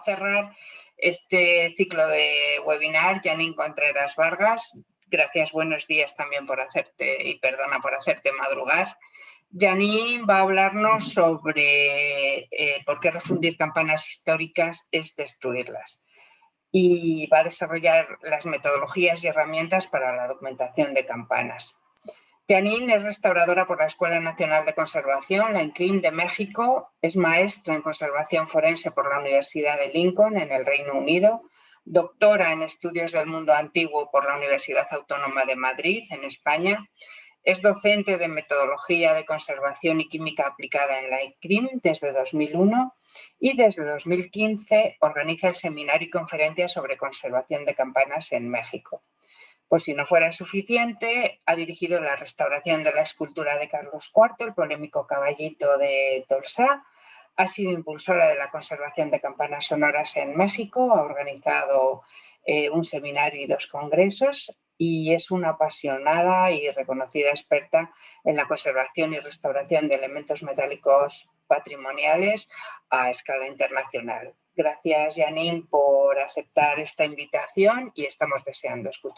Cerrar este ciclo de webinar, Janine Contreras Vargas. Gracias, buenos días también por hacerte, y perdona por hacerte madrugar. Janine va a hablarnos sobre por qué refundir campanas históricas es destruirlas. Y va a desarrollar las metodologías y herramientas para la documentación de campanas. Janine es restauradora por la Escuela Nacional de Conservación, la INCRIM de México, es maestra en conservación forense por la Universidad de Lincoln en el Reino Unido, doctora en estudios del mundo antiguo por la Universidad Autónoma de Madrid en España, es docente de metodología de conservación y química aplicada en la INCRIM desde 2001 y desde 2015 organiza el seminario y conferencias sobre conservación de campanas en México. Por si no fuera suficiente, ha dirigido la restauración de la escultura de Carlos IV, el polémico caballito de Tolsá, ha sido impulsora de la conservación de campanas sonoras en México, ha organizado un seminario y 2 congresos y es una apasionada y reconocida experta en la conservación y restauración de elementos metálicos patrimoniales a escala internacional. Gracias, Janine, por aceptar esta invitación y estamos deseando escuchar.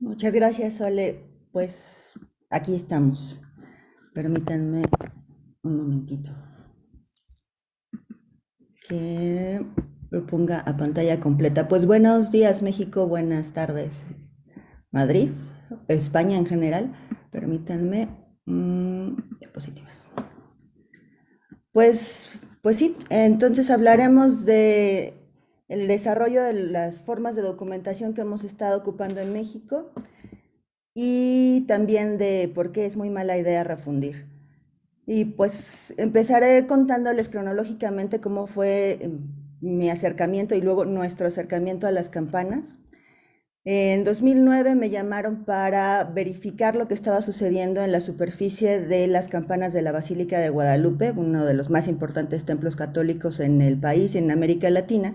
Muchas gracias, Sole. Pues aquí estamos. Permítanme un momentito que lo ponga a pantalla completa. Pues buenos días, México. Buenas tardes, Madrid, España en general. Permítanme diapositivas. Pues sí, entonces hablaremos de el desarrollo de las formas de documentación que hemos estado ocupando en México y también de por qué es muy mala idea refundir. Y pues empezaré contándoles cronológicamente cómo fue mi acercamiento y luego nuestro acercamiento a las campanas. En 2009 me llamaron para verificar lo que estaba sucediendo en la superficie de las campanas de la Basílica de Guadalupe, uno de los más importantes templos católicos en el país y en América Latina.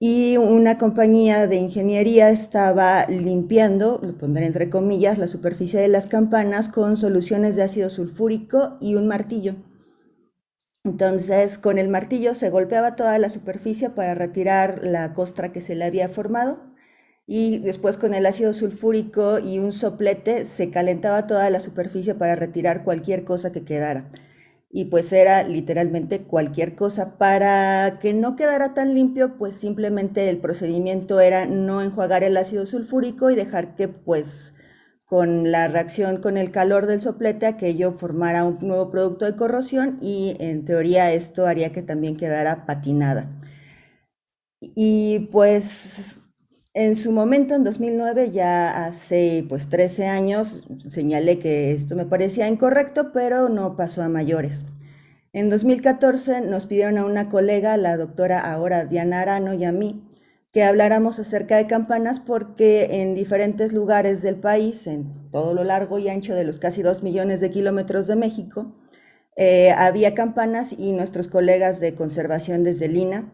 Y una compañía de ingeniería estaba limpiando, lo pondré entre comillas, la superficie de las campanas con soluciones de ácido sulfúrico y un martillo. Entonces, con el martillo se golpeaba toda la superficie para retirar la costra que se le había formado y después con el ácido sulfúrico y un soplete se calentaba toda la superficie para retirar cualquier cosa que quedara. Y pues era literalmente cualquier cosa. Para que no quedara tan limpio, pues simplemente el procedimiento era no enjuagar el ácido sulfúrico y dejar que pues con la reacción con el calor del soplete aquello formara un nuevo producto de corrosión y en teoría esto haría que también quedara patinada. Y pues en su momento, en 2009, ya hace pues 13 años, señalé que esto me parecía incorrecto, pero no pasó a mayores. En 2014 nos pidieron a una colega, la doctora ahora Diana Arano y a mí, que habláramos acerca de campanas porque en diferentes lugares del país, en todo lo largo y ancho de los casi 2 millones de kilómetros de México, había campanas y nuestros colegas de conservación desde Lina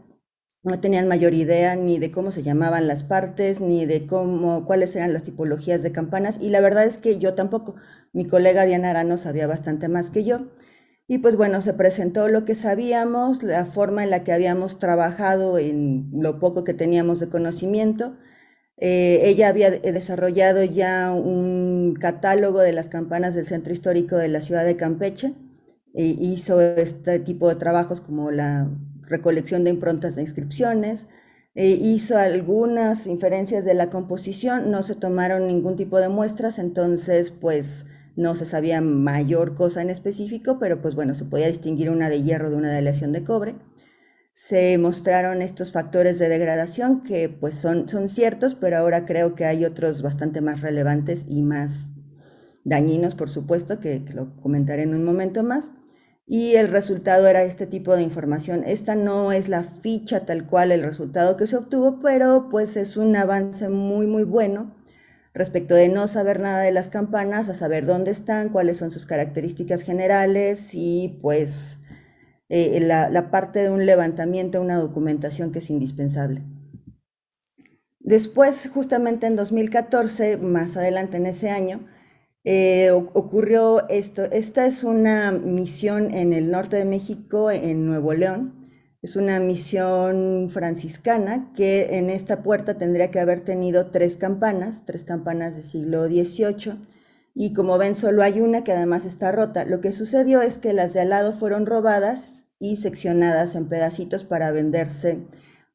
no tenían mayor idea ni de cómo se llamaban las partes, ni de cuáles eran las tipologías de campanas, y la verdad es que yo tampoco. Mi colega Diana Arano sabía bastante más que yo. Y pues bueno, se presentó lo que sabíamos, la forma en la que habíamos trabajado en lo poco que teníamos de conocimiento. Ella había desarrollado ya un catálogo de las campanas del centro histórico de la ciudad de Campeche. Hizo este tipo de trabajos como la recolección de improntas de inscripciones, hizo algunas inferencias de la composición, no se tomaron ningún tipo de muestras, entonces pues no se sabía mayor cosa en específico, pero pues bueno, se podía distinguir una de hierro de una de aleación de cobre. Se mostraron estos factores de degradación que pues son ciertos, pero ahora creo que hay otros bastante más relevantes y más dañinos, por supuesto, que lo comentaré en un momento más. Y el resultado era este tipo de información. Esta no es la ficha tal cual el resultado que se obtuvo, pero pues es un avance muy bueno respecto de no saber nada de las campanas a saber dónde están, cuáles son sus características generales y pues la parte de un levantamiento, una documentación que es indispensable. Después, justamente en 2014, más adelante en ese año, ocurrió esto. Esta es una misión en el norte de México, en Nuevo León. Es una misión franciscana que en esta puerta tendría que haber tenido tres campanas del siglo XVIII, y como ven solo hay una que además está rota. Lo que sucedió es que las de al lado fueron robadas y seccionadas en pedacitos para venderse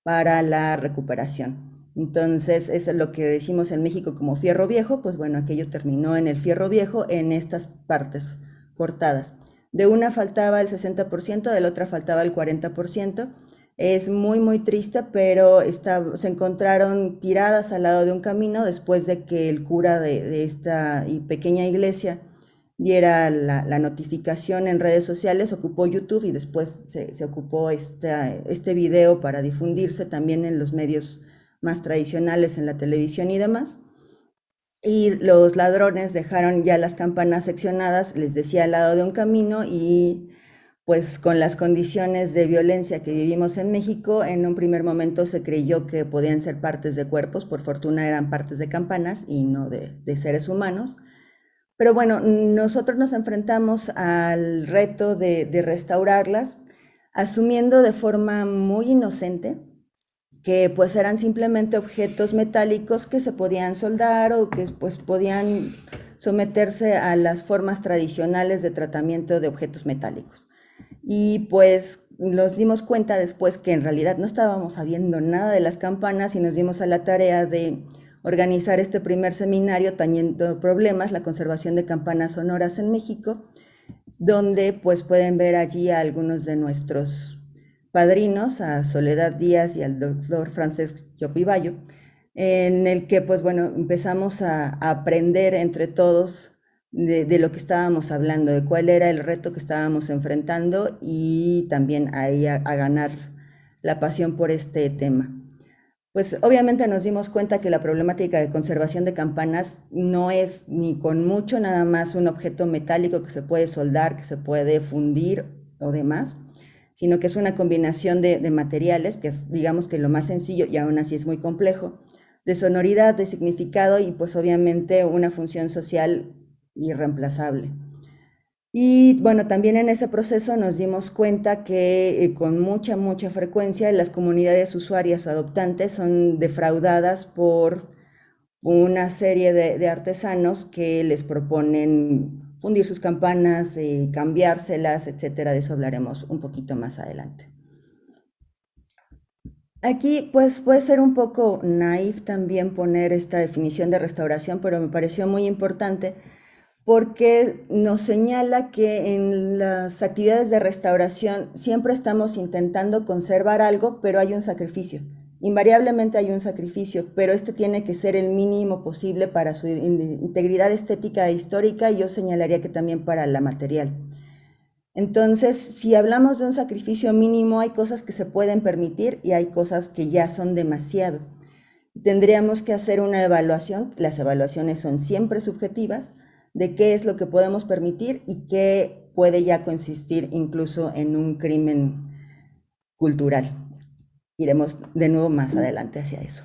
para la recuperación. Entonces, eso es lo que decimos en México como fierro viejo. Pues bueno, aquello terminó en el fierro viejo en estas partes cortadas. De una faltaba el 60%, de la otra faltaba el 40%. Es muy, muy triste, pero se encontraron tiradas al lado de un camino después de que el cura de esta pequeña iglesia diera la notificación en redes sociales. Ocupó YouTube y después se ocupó este video para difundirse también en los medios más tradicionales, en la televisión y demás. Y los ladrones dejaron ya las campanas seccionadas, les decía, al lado de un camino, y pues con las condiciones de violencia que vivimos en México, en un primer momento se creyó que podían ser partes de cuerpos. Por fortuna eran partes de campanas y no de seres humanos. Pero bueno, nosotros nos enfrentamos al reto de restaurarlas, asumiendo de forma muy inocente que pues eran simplemente objetos metálicos que se podían soldar o que pues podían someterse a las formas tradicionales de tratamiento de objetos metálicos. Y pues nos dimos cuenta después que en realidad no estábamos sabiendo nada de las campanas, y nos dimos a la tarea de organizar este primer seminario Tañendo Problemas, la conservación de campanas sonoras en México, donde pues pueden ver allí a algunos de nuestros padrinos, a Soledad Díaz y al doctor Francesc Llopiballo, en el que pues bueno, empezamos a aprender entre todos de lo que estábamos hablando, de cuál era el reto que estábamos enfrentando, y también ahí a ganar la pasión por este tema. Pues obviamente nos dimos cuenta que la problemática de conservación de campanas no es ni con mucho nada más un objeto metálico que se puede soldar, que se puede fundir o demás, sino que es una combinación de materiales, que es, digamos, que lo más sencillo y aún así es muy complejo, de sonoridad, de significado y pues obviamente una función social irreemplazable. Y bueno, también en ese proceso nos dimos cuenta que con mucha, mucha frecuencia las comunidades usuarias o adoptantes son defraudadas por una serie de artesanos que les proponen fundir sus campanas, cambiárselas, etcétera. De eso hablaremos un poquito más adelante. Aquí pues puede ser un poco naif también poner esta definición de restauración, pero me pareció muy importante porque nos señala que en las actividades de restauración siempre estamos intentando conservar algo, pero hay un sacrificio. Invariablemente hay un sacrificio, pero este tiene que ser el mínimo posible para su integridad estética e histórica, y yo señalaría que también para la material. Entonces, si hablamos de un sacrificio mínimo, hay cosas que se pueden permitir y hay cosas que ya son demasiado. Tendríamos que hacer una evaluación, las evaluaciones son siempre subjetivas, de qué es lo que podemos permitir y qué puede ya consistir incluso en un crimen cultural. Iremos de nuevo más adelante hacia eso.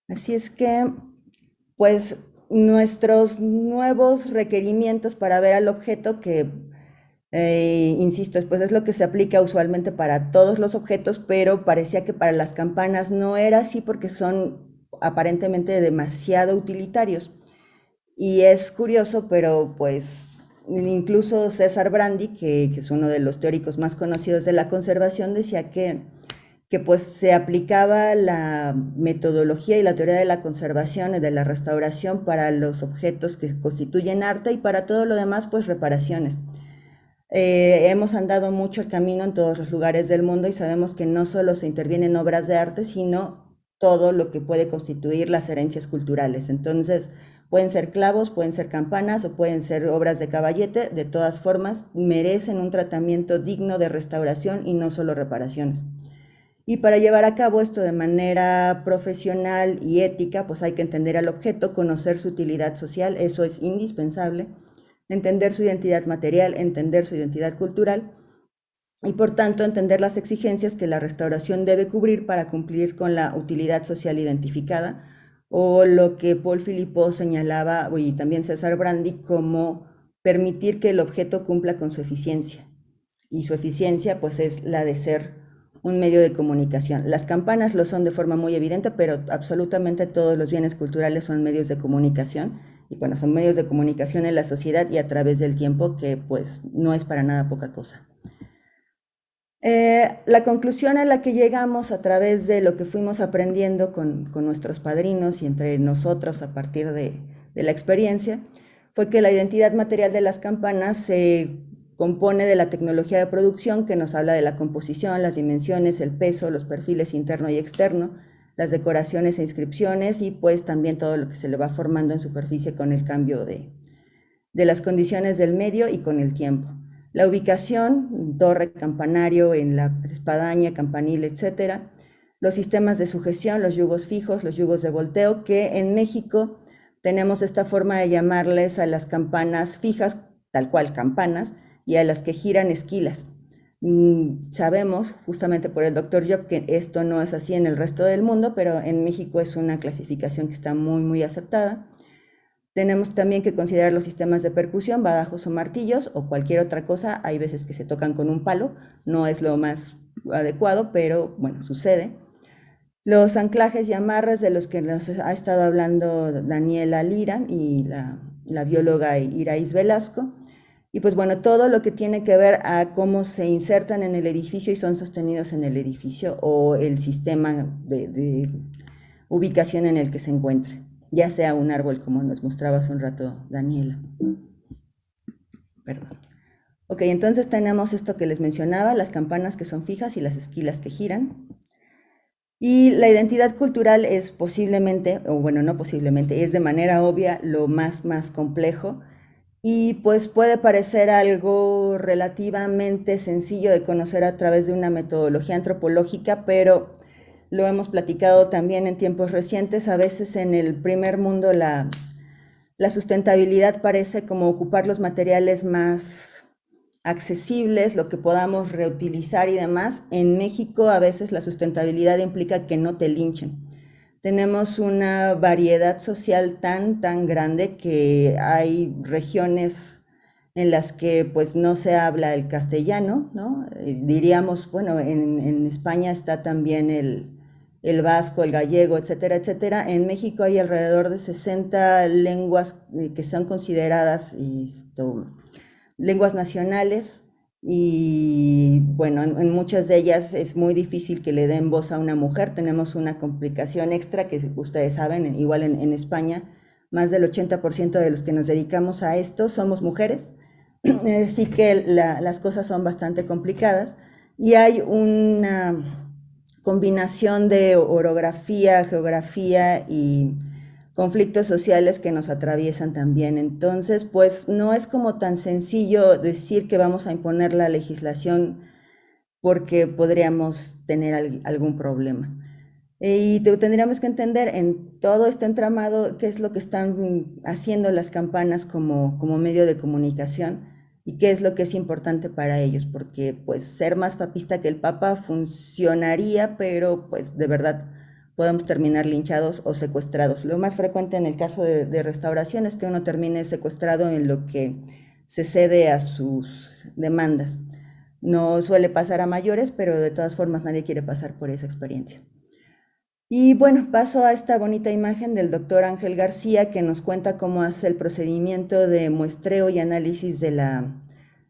Así es que, pues, nuestros nuevos requerimientos para ver al objeto, que, insisto, pues es lo que se aplica usualmente para todos los objetos, pero parecía que para las campanas no era así porque son aparentemente demasiado utilitarios. Y es curioso, pero pues incluso César Brandi, que es uno de los teóricos más conocidos de la conservación, decía que pues se aplicaba la metodología y la teoría de la conservación y de la restauración para los objetos que constituyen arte, y para todo lo demás pues reparaciones. Hemos andado mucho el camino en todos los lugares del mundo y sabemos que no solo se interviene en obras de arte, sino todo lo que puede constituir las herencias culturales. Entonces, pueden ser clavos, pueden ser campanas o pueden ser obras de caballete. De todas formas, merecen un tratamiento digno de restauración y no solo reparaciones. Y para llevar a cabo esto de manera profesional y ética, pues hay que entender al objeto, conocer su utilidad social, eso es indispensable, entender su identidad material, entender su identidad cultural y por tanto entender las exigencias que la restauración debe cubrir para cumplir con la utilidad social identificada, o lo que Paul Philippot señalaba, y también César Brandi, como permitir que el objeto cumpla con su eficiencia. Y su eficiencia pues es la de ser un medio de comunicación. Las campanas lo son de forma muy evidente, pero absolutamente todos los bienes culturales son medios de comunicación. Y bueno, son medios de comunicación en la sociedad y a través del tiempo, que pues no es para nada poca cosa. La conclusión a la que llegamos a través de lo que fuimos aprendiendo con nuestros padrinos y entre nosotros a partir de la experiencia fue que la identidad material de las campanas se compone de la tecnología de producción, que nos habla de la composición, las dimensiones, el peso, los perfiles interno y externo, las decoraciones e inscripciones y pues también todo lo que se le va formando en superficie con el cambio de las condiciones del medio y con el tiempo. La ubicación, torre, campanario, en la espadaña, campanil, etcétera. Los sistemas de sujeción, los yugos fijos, los yugos de volteo, que en México tenemos esta forma de llamarles a las campanas fijas, tal cual campanas, y a las que giran esquilas. Sabemos, justamente por el doctor Job, que esto no es así en el resto del mundo, pero en México es una clasificación que está muy, muy aceptada. Tenemos también que considerar los sistemas de percusión, badajos o martillos o cualquier otra cosa. Hay veces que se tocan con un palo, no es lo más adecuado, pero bueno, sucede. Los anclajes y amarres de los que nos ha estado hablando Daniela Lira y la bióloga Iraís Velasco. Y pues bueno, todo lo que tiene que ver a cómo se insertan en el edificio y son sostenidos en el edificio o el sistema de ubicación en el que se encuentre, ya sea un árbol como nos mostraba hace un rato Daniela. Perdón. Ok, entonces tenemos esto que les mencionaba, las campanas que son fijas y las esquilas que giran. Y la identidad cultural es posiblemente, o bueno, no posiblemente, es de manera obvia lo más complejo y pues puede parecer algo relativamente sencillo de conocer a través de una metodología antropológica, pero lo hemos platicado también en tiempos recientes. A veces en el primer mundo la sustentabilidad parece como ocupar los materiales más accesibles, lo que podamos reutilizar y demás. En México a veces la sustentabilidad implica que no te linchen. Tenemos una variedad social tan grande que hay regiones en las que pues no se habla el castellano, ¿no? Diríamos, bueno, en España está también el vasco, el gallego, etcétera, etcétera. En México hay alrededor de 60 lenguas que son consideradas lenguas nacionales y bueno, en muchas de ellas es muy difícil que le den voz a una mujer. Tenemos una complicación extra que ustedes saben, igual en España, más del 80% de los que nos dedicamos a esto somos mujeres, así que las cosas son bastante complicadas y hay una combinación de orografía, geografía y conflictos sociales que nos atraviesan también. Entonces, pues no es como tan sencillo decir que vamos a imponer la legislación porque podríamos tener algún problema. Y tendríamos que entender en todo este entramado qué es lo que están haciendo las campanas como medio de comunicación y qué es lo que es importante para ellos, porque pues ser más papista que el Papa funcionaría, pero pues de verdad podemos terminar linchados o secuestrados. Lo más frecuente en el caso de restauración es que uno termine secuestrado en lo que se cede a sus demandas. No suele pasar a mayores, pero de todas formas nadie quiere pasar por esa experiencia. Y bueno, paso a esta bonita imagen del doctor Ángel García que nos cuenta cómo hace el procedimiento de muestreo y análisis de la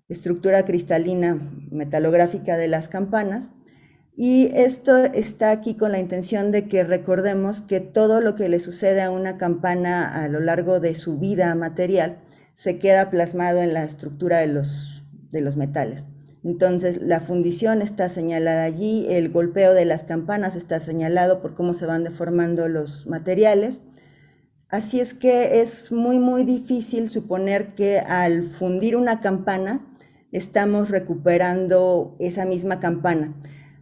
estructura cristalina metalográfica de las campanas. Y esto está aquí con la intención de que recordemos que todo lo que le sucede a una campana a lo largo de su vida material se queda plasmado en la estructura de los metales. Entonces la fundición está señalada allí, el golpeo de las campanas está señalado por cómo se van deformando los materiales. Así es que es muy difícil suponer que al fundir una campana estamos recuperando esa misma campana.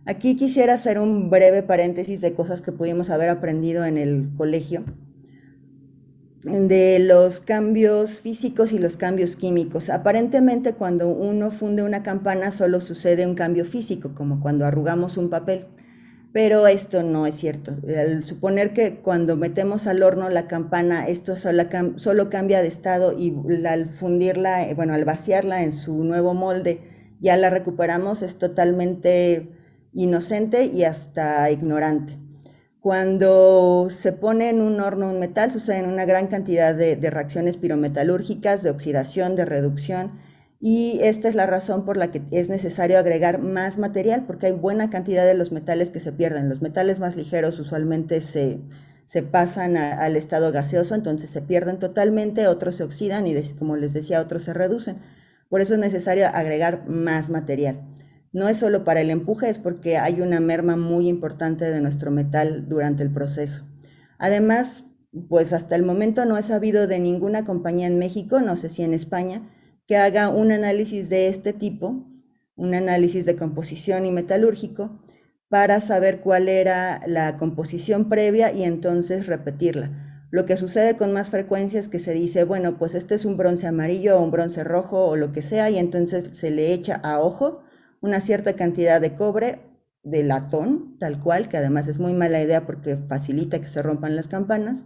Aquí quisiera hacer un breve paréntesis de cosas que pudimos haber aprendido en el colegio, de los cambios físicos y los cambios químicos. Aparentemente cuando uno funde una campana solo sucede un cambio físico, como cuando arrugamos un papel, pero esto no es cierto. Al suponer que cuando metemos al horno la campana, esto solo cambia de estado y al fundirla, bueno, al vaciarla en su nuevo molde, ya la recuperamos, es totalmente inocente y hasta ignorante. Cuando se pone en un horno un metal, suceden una gran cantidad de reacciones pirometalúrgicas, de oxidación, de reducción, y esta es la razón por la que es necesario agregar más material, porque hay buena cantidad de los metales que se pierden. Los metales más ligeros usualmente se pasan al estado gaseoso, entonces se pierden totalmente, otros se oxidan y, como les decía, otros se reducen. Por eso es necesario agregar más material. No es solo para el empuje, es porque hay una merma muy importante de nuestro metal durante el proceso. Además, pues hasta el momento no he sabido de ninguna compañía en México, no sé si en España, que haga un análisis de este tipo, un análisis de composición y metalúrgico, para saber cuál era la composición previa y entonces repetirla. Lo que sucede con más frecuencia es que se dice, bueno, pues este es un bronce amarillo o un bronce rojo o lo que sea, y entonces se le echa a ojo una cierta cantidad de cobre, de latón, tal cual, que además es muy mala idea porque facilita que se rompan las campanas,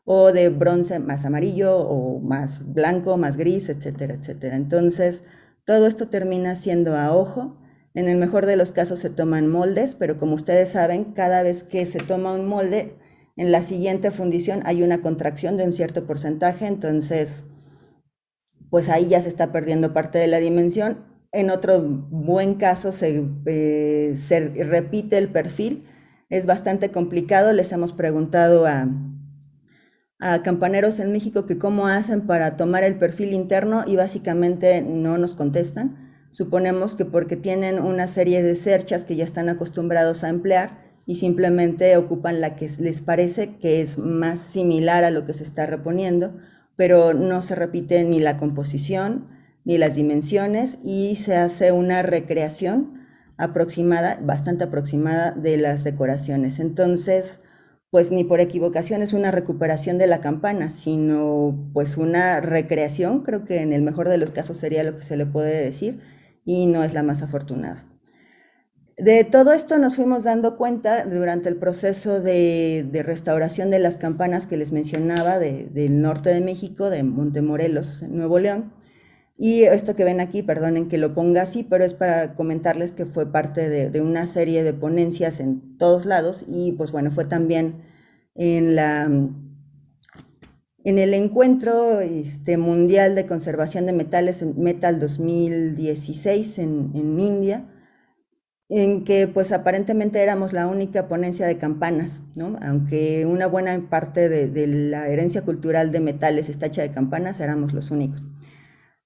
o de bronce más amarillo o más blanco, más gris, etcétera, etcétera. Entonces, todo esto termina siendo a ojo. En el mejor de los casos se toman moldes, pero como ustedes saben, cada vez que se toma un molde, en la siguiente fundición hay una contracción de un cierto porcentaje, entonces pues ahí ya se está perdiendo parte de la dimensión. En otro buen caso se repite el perfil. Es bastante complicado. Les hemos preguntado a campaneros en México que cómo hacen para tomar el perfil interno y básicamente no nos contestan. Suponemos que porque tienen una serie de cerchas que ya están acostumbrados a emplear y simplemente ocupan la que les parece que es más similar a lo que se está reponiendo, pero no se repite ni la composición ni las dimensiones y se hace una recreación aproximada, bastante aproximada de las decoraciones. Entonces, pues ni por equivocación es una recuperación de la campana, sino pues una recreación, creo que en el mejor de los casos sería lo que se le puede decir, y no es la más afortunada. De todo esto nos fuimos dando cuenta durante el proceso de restauración de las campanas que les mencionaba del norte de México, de Montemorelos, Nuevo León. Y esto que ven aquí, perdonen que lo ponga así, pero es para comentarles que fue parte de una serie de ponencias en todos lados y pues bueno, fue también en en el encuentro mundial de conservación de metales, Metal 2016 en India, en que pues aparentemente éramos la única ponencia de campanas, ¿no? Aunque una buena parte de la herencia cultural de metales está hecha de campanas, éramos los únicos.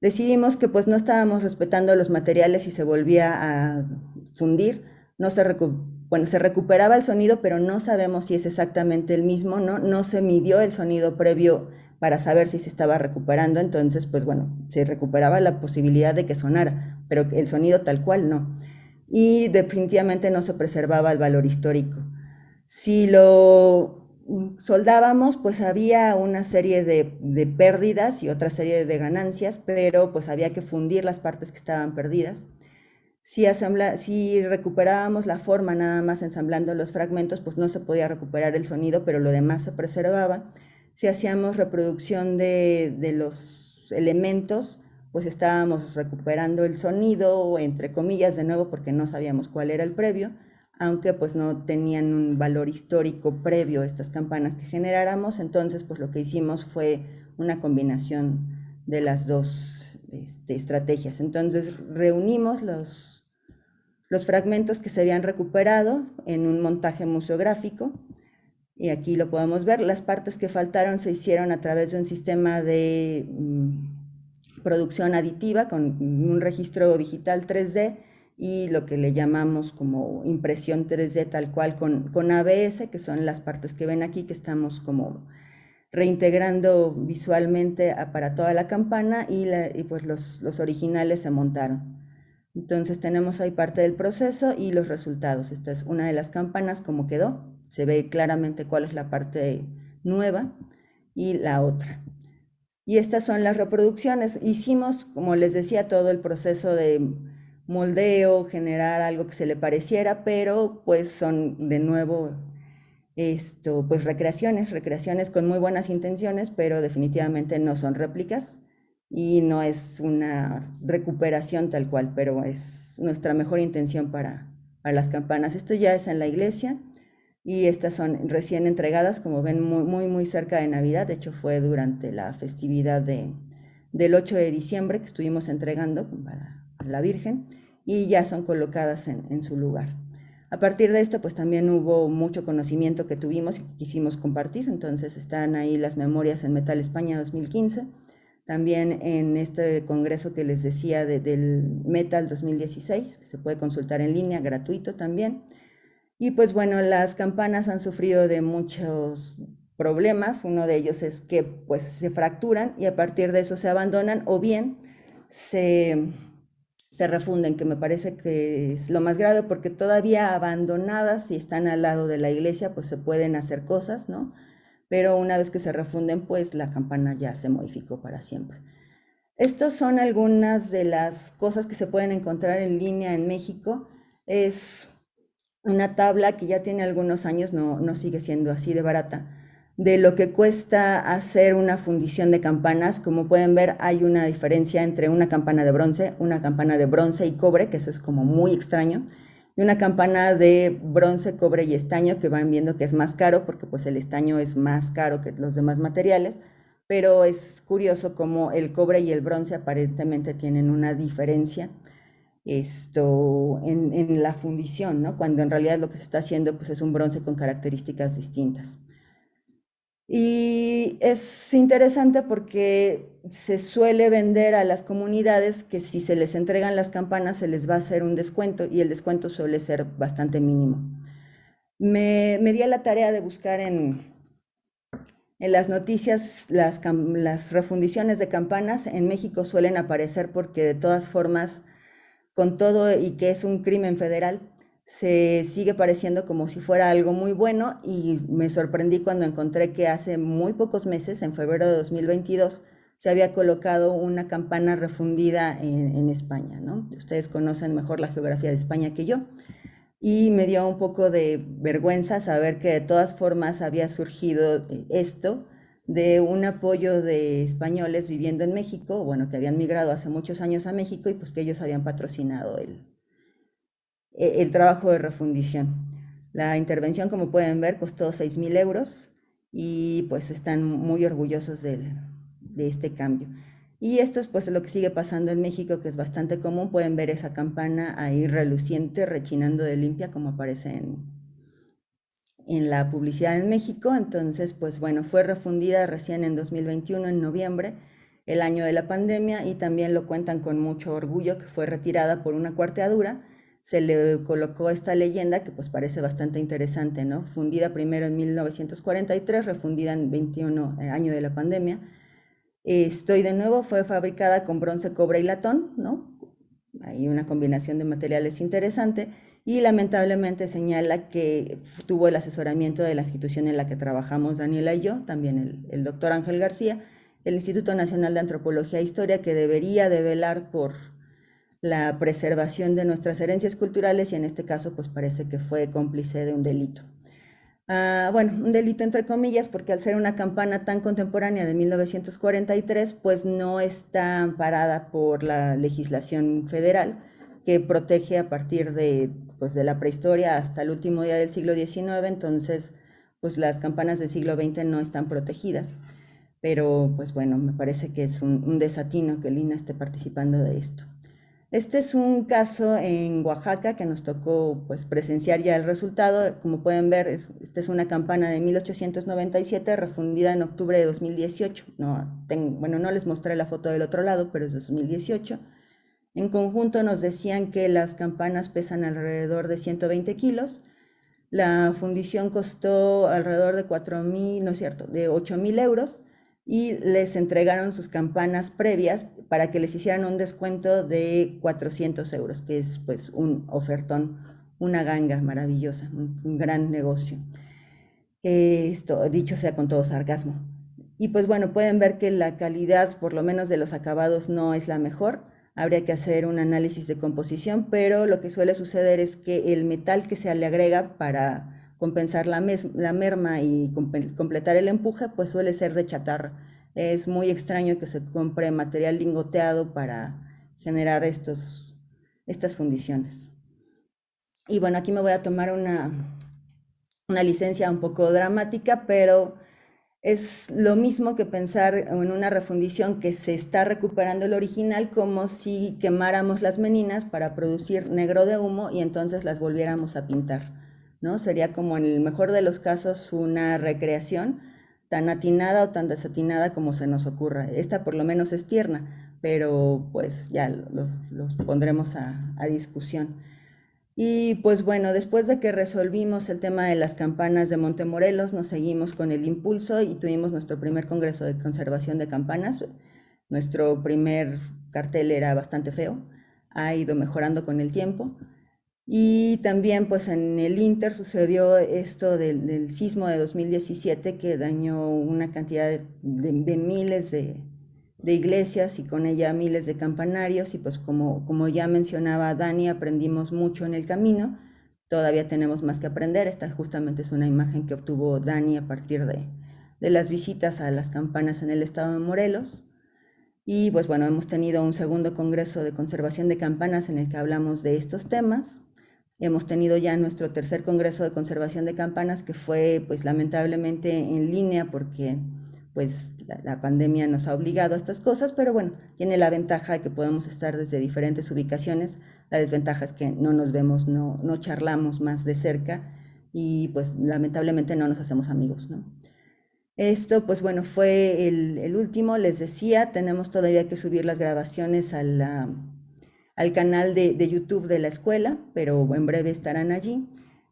Decidimos que pues no estábamos respetando los materiales y se volvía a fundir, no se bueno, se recuperaba el sonido, pero no sabemos si es exactamente el mismo, ¿no? No se midió el sonido previo para saber si se estaba recuperando, entonces pues bueno, se recuperaba la posibilidad de que sonara, pero el sonido tal cual no. Y definitivamente no se preservaba el valor histórico. Si lo soldábamos, pues había una serie de pérdidas y otra serie de ganancias, pero pues había que fundir las partes que estaban perdidas. Si recuperábamos la forma nada más ensamblando los fragmentos, pues no se podía recuperar el sonido, pero lo demás se preservaba. Si hacíamos reproducción de los elementos, pues estábamos recuperando el sonido, entre comillas, de nuevo, porque no sabíamos cuál era el previo, aunque pues no tenían un valor histórico previo estas campanas que generáramos. Entonces pues lo que hicimos fue una combinación de las dos estrategias. Entonces reunimos los fragmentos que se habían recuperado en un montaje museográfico y aquí lo podemos ver. Las partes que faltaron se hicieron a través de un sistema de producción aditiva con un registro digital 3D y lo que le llamamos como impresión 3D tal cual con ABS, que son las partes que ven aquí que estamos como reintegrando visualmente para toda la campana y pues los originales se montaron. Entonces tenemos ahí parte del proceso y los resultados. Esta es una de las campanas, como quedó. Se ve claramente cuál es la parte nueva y la otra. Y estas son las reproducciones. Hicimos, como les decía, todo el proceso de moldeo, generar algo que se le pareciera, pero pues son de nuevo pues recreaciones con muy buenas intenciones, pero definitivamente no son réplicas y no es una recuperación tal cual, pero es nuestra mejor intención para para las campanas. Esto ya es en la iglesia y estas son recién entregadas, como ven, muy cerca de Navidad. De hecho, fue durante la festividad del 8 de diciembre que estuvimos entregando para la Virgen y ya son colocadas en su lugar. A partir de esto, pues también hubo mucho conocimiento que tuvimos y que quisimos compartir. Entonces están ahí las memorias en Metal España 2015. También en este congreso que les decía del Metal 2016, que se puede consultar en línea, gratuito también. Y pues bueno, las campanas han sufrido de muchos problemas. Uno de ellos es que pues se fracturan y a partir de eso se abandonan o bien se, se refunden, que me parece que es lo más grave porque todavía abandonadas, si están al lado de la iglesia, pues se pueden hacer cosas, ¿no? Pero una vez que se refunden, pues la campana ya se modificó para siempre. Estas son algunas de las cosas que se pueden encontrar en línea en México. Es una tabla que ya tiene algunos años, no sigue siendo así de barata, de lo que cuesta hacer una fundición de campanas. Como pueden ver, hay una diferencia entre una campana de bronce y cobre, que eso es como muy extraño, y una campana de bronce, cobre y estaño, que van viendo que es más caro, porque pues el estaño es más caro que los demás materiales, pero es curioso cómo el cobre y el bronce aparentemente tienen una diferencia en la fundición, ¿no? Cuando en realidad lo que se está haciendo pues, es un bronce con características distintas. Y es interesante porque se suele vender a las comunidades que si se les entregan las campanas se les va a hacer un descuento y el descuento suele ser bastante mínimo. Me di a la tarea de buscar en las noticias las refundiciones de campanas. En México suelen aparecer porque de todas formas, con todo y que es un crimen federal, se sigue pareciendo como si fuera algo muy bueno y me sorprendí cuando encontré que hace muy pocos meses, en febrero de 2022, se había colocado una campana refundida en España, ¿no? Ustedes conocen mejor la geografía de España que yo y me dio un poco de vergüenza saber que de todas formas había surgido esto de un apoyo de españoles viviendo en México, bueno, que habían migrado hace muchos años a México y pues que ellos habían patrocinado el trabajo de refundición. La intervención, como pueden ver, costó 6,000 euros y pues están muy orgullosos de este cambio. Y esto es pues lo que sigue pasando en México, que es bastante común. Pueden ver esa campana ahí reluciente, rechinando de limpia, como aparece en la publicidad en México. Entonces, pues bueno, fue refundida recién en 2021, en noviembre, el año de la pandemia, y también lo cuentan con mucho orgullo que fue retirada por una cuarteadura. Se le colocó esta leyenda que pues parece bastante interesante, ¿no? Fundida primero en 1943, refundida en 21, el año de la pandemia. Estoy de nuevo, fue fabricada con bronce, cobre y latón, ¿no? Hay una combinación de materiales interesante y lamentablemente señala que tuvo el asesoramiento de la institución en la que trabajamos Daniela y yo, también el doctor Ángel García, el Instituto Nacional de Antropología e Historia, que debería de velar por la preservación de nuestras herencias culturales y en este caso pues parece que fue cómplice de un delito. Bueno, un delito entre comillas, porque al ser una campana tan contemporánea de 1943, pues no está amparada por la legislación federal que protege a partir pues, de la prehistoria hasta el último día del siglo XIX. Entonces, pues las campanas del siglo XX no están protegidas. Pero, pues bueno, me parece que es un desatino que el INAH esté participando de esto. Este es un caso en Oaxaca que nos tocó pues, presenciar ya el resultado. Como pueden ver, esta es una campana de 1897 refundida en octubre de 2018. Bueno, no les mostré la foto del otro lado, pero es de 2018. En conjunto nos decían que las campanas pesan alrededor de 120 kilos. La fundición costó alrededor de 4,000, no es cierto, de 8,000 euros y les entregaron sus campanas previas para que les hicieran un descuento de 400 euros, que es pues un ofertón, una ganga maravillosa, un gran negocio. Esto dicho sea con todo sarcasmo. Y pues bueno, pueden ver que la calidad, por lo menos de los acabados, no es la mejor. Habría que hacer un análisis de composición, pero lo que suele suceder es que el metal que se le agrega para compensar la merma y completar el empuje, pues suele ser de chatarra. Es muy extraño que se compre material lingoteado para generar estas fundiciones. Y bueno, aquí me voy a tomar una licencia un poco dramática, pero es lo mismo que pensar en una refundición que se está recuperando el original, como si quemáramos las meninas para producir negro de humo y entonces las volviéramos a pintar, ¿no? Sería como en el mejor de los casos una recreación tan atinada o tan desatinada como se nos ocurra. Esta por lo menos es tierna, pero pues ya los pondremos a discusión. Y pues bueno, después de que resolvimos el tema de las campanas de Montemorelos, nos seguimos con el impulso y tuvimos nuestro primer congreso de conservación de campanas. Nuestro primer cartel era bastante feo, ha ido mejorando con el tiempo. Y también pues en el Inter sucedió esto del sismo de 2017 que dañó una cantidad de miles de iglesias y con ella miles de campanarios y pues como ya mencionaba Dani, aprendimos mucho en el camino, todavía tenemos más que aprender, esta justamente es una imagen que obtuvo Dani a partir de las visitas a las campanas en el estado de Morelos. Y pues bueno, hemos tenido un segundo congreso de conservación de campanas en el que hablamos de estos temas. Hemos tenido ya nuestro tercer congreso de conservación de campanas que fue pues lamentablemente en línea porque pues la pandemia nos ha obligado a estas cosas, pero bueno, tiene la ventaja de que podemos estar desde diferentes ubicaciones. La desventaja es que no nos vemos, no charlamos más de cerca y pues lamentablemente no nos hacemos amigos, ¿no? Esto, pues bueno, fue el último, les decía, tenemos todavía que subir las grabaciones al canal de YouTube de la escuela, pero en breve estarán allí.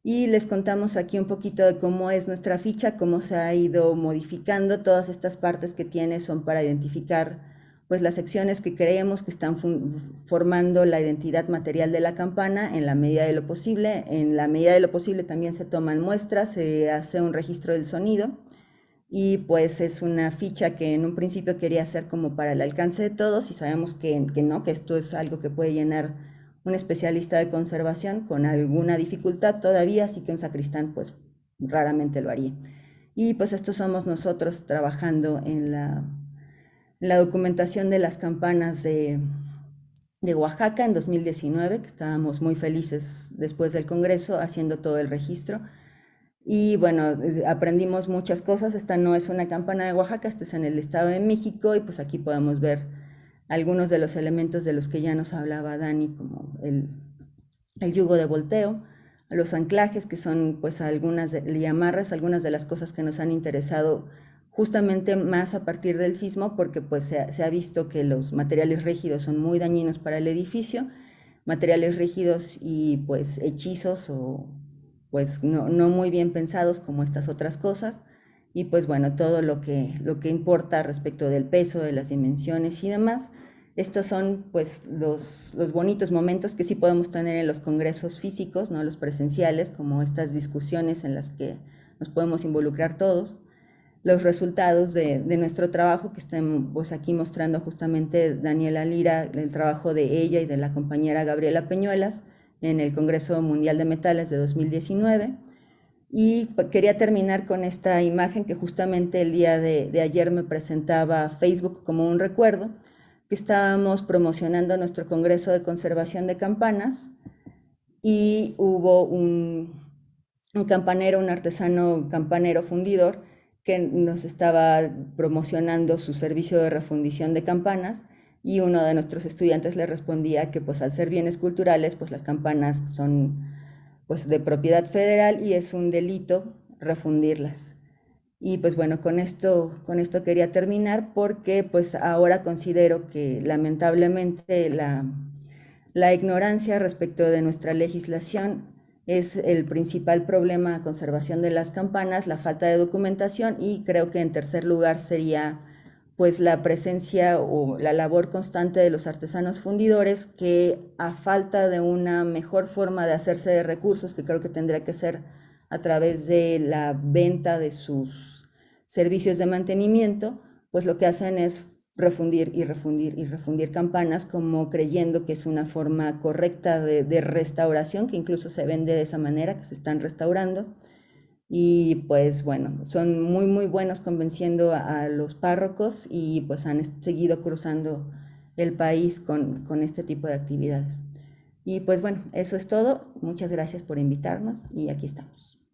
Y les contamos aquí un poquito de cómo es nuestra ficha, cómo se ha ido modificando. Todas estas partes que tiene son para identificar pues las secciones que creemos que están formando la identidad material de la campana en la medida de lo posible. En la medida de lo posible también se toman muestras, se hace un registro del sonido y pues es una ficha que en un principio quería hacer como para el alcance de todos y sabemos que no, que esto es algo que puede llenar un especialista de conservación con alguna dificultad todavía, así que un sacristán pues raramente lo haría. Y pues estos somos nosotros trabajando en la documentación de las campanas de Oaxaca en 2019, que estábamos muy felices después del Congreso haciendo todo el registro. Y bueno, aprendimos muchas cosas. Esta no es una campana de Oaxaca, esta es en el Estado de México y pues aquí podemos ver algunos de los elementos de los que ya nos hablaba Dani, como el yugo de volteo, los anclajes, que son pues algunas y amarras, algunas de las cosas que nos han interesado justamente más a partir del sismo, porque pues se ha visto que los materiales rígidos son muy dañinos para el edificio, materiales rígidos y pues hechizos o pues no muy bien pensados como estas otras cosas. Y pues bueno, todo lo que importa respecto del peso, de las dimensiones y demás. Estos son pues los bonitos momentos que sí podemos tener en los congresos físicos, ¿no? Los presenciales, como estas discusiones en las que nos podemos involucrar todos. Los resultados de nuestro trabajo que están pues aquí mostrando justamente Daniela Lira, el trabajo de ella y de la compañera Gabriela Peñuelas en el Congreso Mundial de Metales de 2019. Y quería terminar con esta imagen que justamente el día de ayer me presentaba Facebook como un recuerdo, que estábamos promocionando nuestro Congreso de Conservación de Campanas y hubo un campanero, un artesano campanero fundidor que nos estaba promocionando su servicio de refundición de campanas y uno de nuestros estudiantes le respondía que pues al ser bienes culturales pues las campanas son pues de propiedad federal y es un delito refundirlas. Y pues bueno, con esto quería terminar porque pues ahora considero que lamentablemente la ignorancia respecto de nuestra legislación es el principal problema de conservación de las campanas, la falta de documentación y creo que en tercer lugar sería pues la presencia o la labor constante de los artesanos fundidores que a falta de una mejor forma de hacerse de recursos, que creo que tendría que ser a través de la venta de sus servicios de mantenimiento, pues lo que hacen es refundir y refundir y refundir campanas como creyendo que es una forma correcta de restauración, que incluso se vende de esa manera, que se están restaurando. Y pues bueno, son muy muy buenos convenciendo a los párrocos y pues han seguido cruzando el país con este tipo de actividades. Y pues bueno, eso es todo. Muchas gracias por invitarnos y aquí estamos.